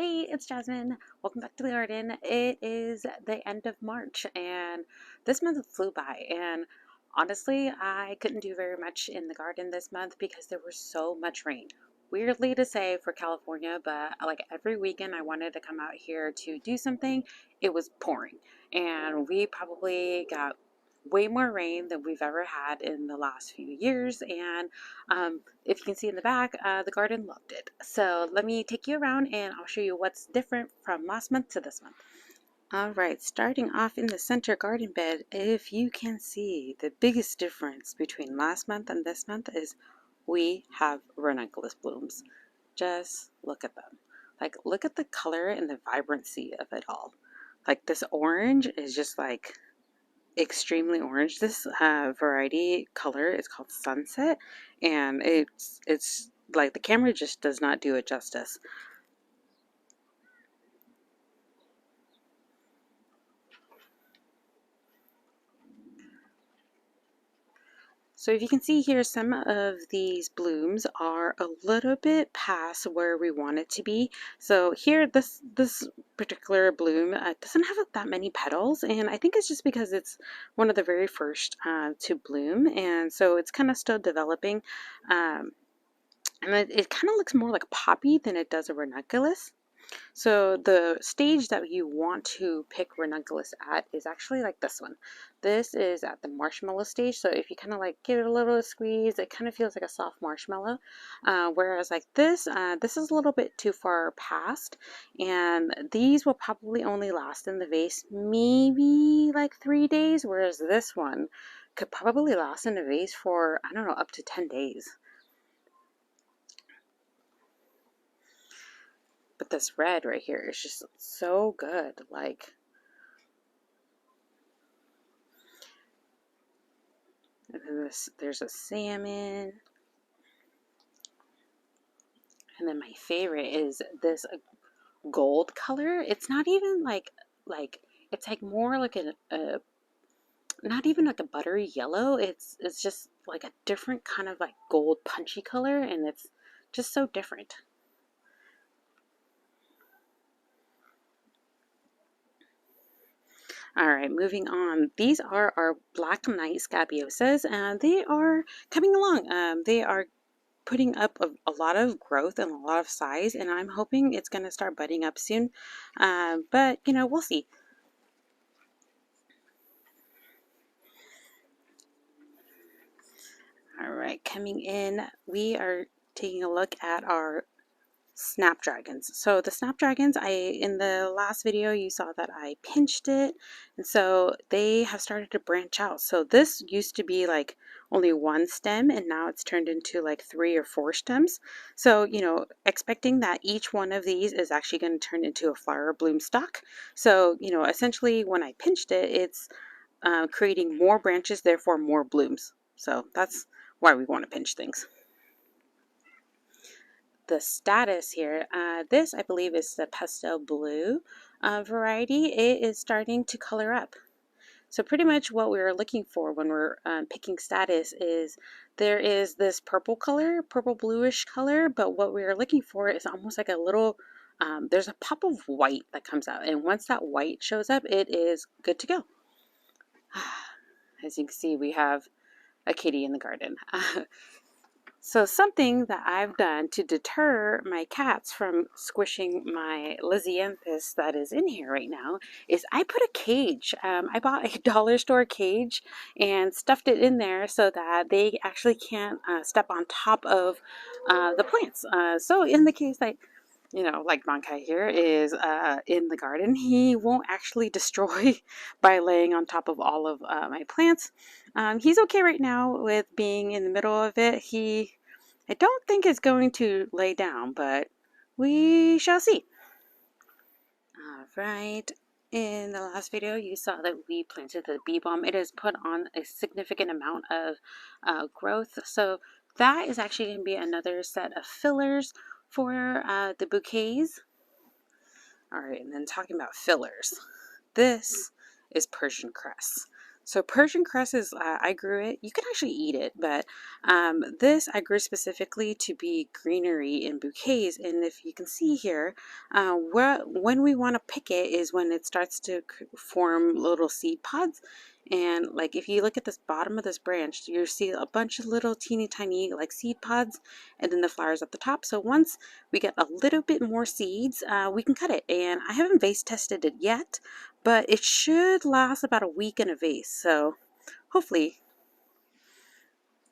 Hey, it's Jasmine. Welcome back to the garden. It is the end of March and this month flew by, and honestly, I couldn't do very much in the garden this month because there was so much rain. Weirdly to say for California, but like every weekend I wanted to come out here to do something, it was pouring. And we probably got way more rain than we've ever had in the last few years, and if you can see in the back, the garden loved it. So let me take you around and I'll show you what's different from last month to this month. All right, starting off in the center garden bed, if you can see, the biggest difference between last month and this month is we have ranunculus blooms. Just look at them. Like, look at the color and the vibrancy of it all. Like, this orange is just like extremely orange. This variety color is called Sunset, and it's like the camera just does not do it justice. So if you can see here, some of these blooms are a little bit past where we want it to be. So here, this particular bloom doesn't have that many petals, and I think it's just because it's one of the very first to bloom, and so it's kind of still developing. And it kind of looks more like a poppy than it does a ranunculus. So the stage that you want to pick ranunculus at is actually like this one. This is at the marshmallow stage. So if you kind of like give it a little squeeze, it kind of feels like a soft marshmallow. Whereas like this is a little bit too far past, and these will probably only last in the vase maybe like 3 days, whereas this one could probably last in a vase for, I don't know, up to 10 days. But this red right here is just so good. Like, and then there's a salmon. And then my favorite is this gold color. It's not even like it's like more like a not even like a buttery yellow. It's just like a different kind of like gold punchy color, and it's just so different. All right, moving on. These are our Black Knight Scabiosas, and they are coming along. They are putting up a lot of growth and a lot of size, and I'm hoping it's going to start budding up soon. But, you know, we'll see. All right, coming in, we are taking a look at our Snapdragons. So the Snapdragons, in the last video you saw that I pinched it, and so they have started to branch out. So this used to be like only one stem, and now it's turned into like 3 or 4 stems. So, you know, expecting that each one of these is actually going to turn into a flower bloom stalk. So, you know, essentially when I pinched it, it's creating more branches, therefore more blooms. So that's why we want to pinch things. The Statice here, this I believe is the pastel blue variety. It is starting to color up. So pretty much what we're looking for when we're picking Statice is there is this purple color, purple bluish color, but what we're looking for is almost like a little, there's a pop of white that comes out, and once that white shows up, it is good to go. As you can see, we have a kitty in the garden. So something that I've done to deter my cats from squishing my Lisianthus that is in here right now is I put a cage. I bought a dollar store cage and stuffed it in there so that they actually can't step on top of the plants. So in the case that, you know, like Bankai here is in the garden, he won't actually destroy by laying on top of all of my plants. He's okay right now with being in the middle of it. I don't think is going to lay down, but we shall see. All right. In the last video, you saw that we planted the bee balm. It has put on a significant amount of growth. So that is actually going to be another set of fillers for the bouquets. All right, and then talking about fillers, this is Persian cress. So Persian cress is, I grew it. You can actually eat it, but this I grew specifically to be greenery in bouquets. And if you can see here, when we want to pick it is when it starts to form little seed pods. And like if you look at this bottom of this branch, you see a bunch of little teeny tiny like seed pods, and then the flowers at the top. So once we get a little bit more seeds, we can cut it. And I haven't vase tested it yet, but it should last about a week in a vase. So hopefully.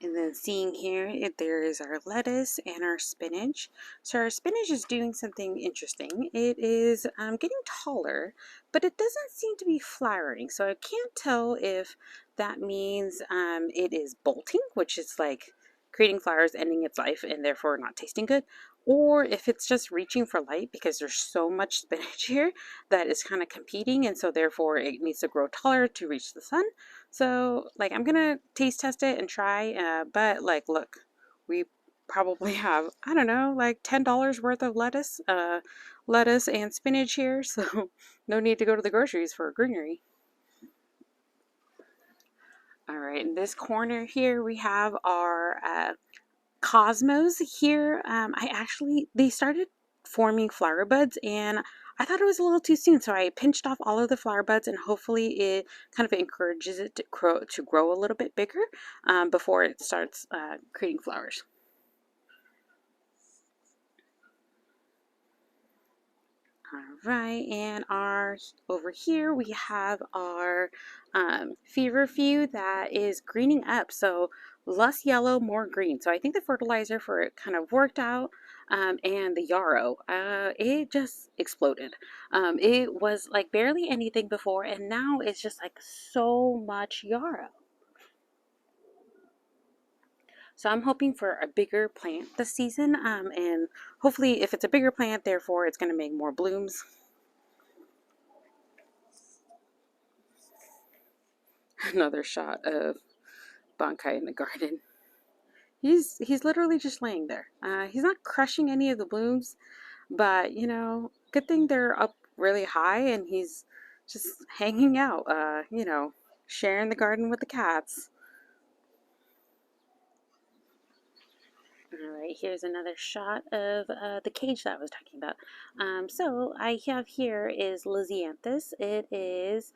And then seeing here, there is our lettuce and our spinach. So our spinach is doing something interesting. It is getting taller, but it doesn't seem to be flowering. So I can't tell if that means it is bolting, which is like creating flowers, ending its life, and therefore not tasting good, or if it's just reaching for light because there's so much spinach here that is kind of competing, and so therefore it needs to grow taller to reach the sun. So, like, I'm gonna taste test it and try, but like, look, we probably have, I don't know, like $10 worth of lettuce and spinach here, so no need to go to the groceries for greenery. All right, in this corner here, we have our Cosmos here. They started forming flower buds, and I thought it was a little too soon, so I pinched off all of the flower buds, and hopefully it kind of encourages it to grow a little bit bigger before it starts creating flowers. All right, and over here we have our Feverfew that is greening up. So less yellow, more green. So I think the fertilizer for it kind of worked out. And the Yarrow, it just exploded. It was like barely anything before, and now it's just like so much Yarrow. So I'm hoping for a bigger plant this season, and hopefully if it's a bigger plant, therefore it's going to make more blooms. Another shot of Bankai in the garden. He's literally just laying there. He's not crushing any of the blooms, but you know, good thing they're up really high and he's just hanging out. Sharing the garden with the cats. All right, here's another shot of the cage that I was talking about. So I have here is Lisianthus. It is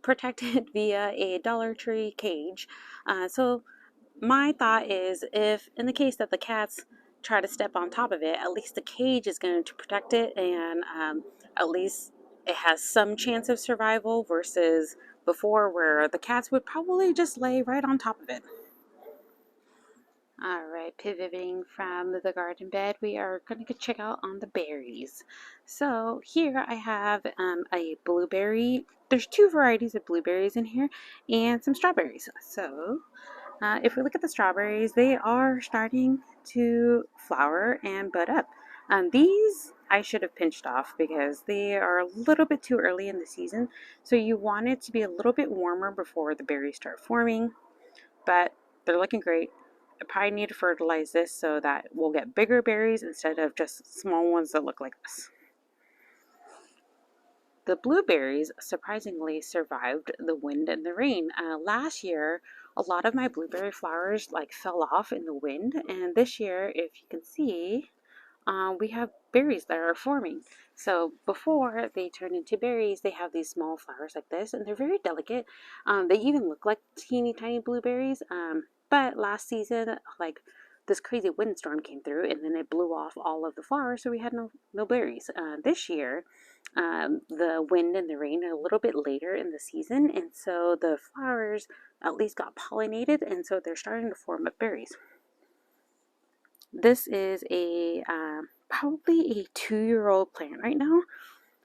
protected via a Dollar Tree cage. So my thought is if in the case that the cats try to step on top of it, at least the cage is going to protect it, and at least it has some chance of survival versus before where the cats would probably just lay right on top of it. All right, pivoting from the garden bed, we are going to check out on the berries. So here I have a blueberry. There's two varieties of blueberries in here and some strawberries. So if we look at the strawberries, they are starting to flower and bud up. These I should have pinched off because they are a little bit too early in the season. So you want it to be a little bit warmer before the berries start forming, but they're looking great. I probably need to fertilize this so that we'll get bigger berries instead of just small ones that look like this. The blueberries surprisingly survived the wind and the rain. Last year, a lot of my blueberry flowers like fell off in the wind, and this year, if you can see, we have berries that are forming. So before they turn into berries, they have these small flowers like this, and they're very delicate. They even look like teeny tiny blueberries. But last season, like this crazy windstorm came through, and then it blew off all of the flowers, so we had no berries. This year, the wind and the rain a little bit later in the season, and so the flowers at least got pollinated, and so they're starting to form up berries. This is a probably a 2-year-old plant right now.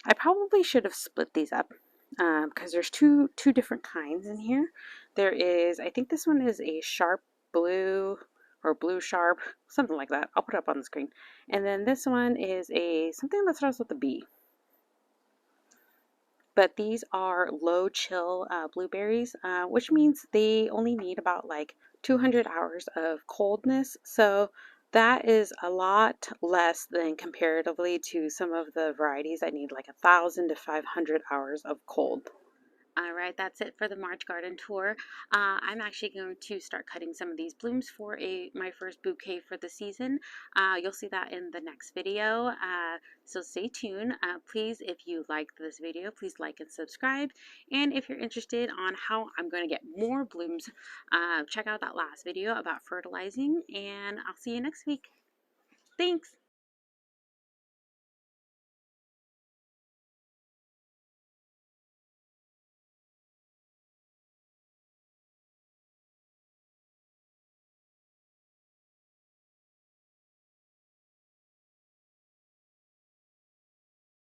I probably should have split these up because there's two different kinds in here. There is, I think this one is a sharp blue or blue sharp, something like that. I'll put it up on the screen. And then this one is a something that starts with a B. But these are low chill blueberries, which means they only need about like 200 hours of coldness. So that is a lot less than comparatively to some of the varieties that need like 1,000 to 500 hours of cold. Alright, that's it for the March garden tour. I'm actually going to start cutting some of these blooms for my first bouquet for the season. You'll see that in the next video, so stay tuned. Please, if you liked this video, please like and subscribe. And if you're interested on how I'm going to get more blooms, check out that last video about fertilizing, and I'll see you next week. Thanks!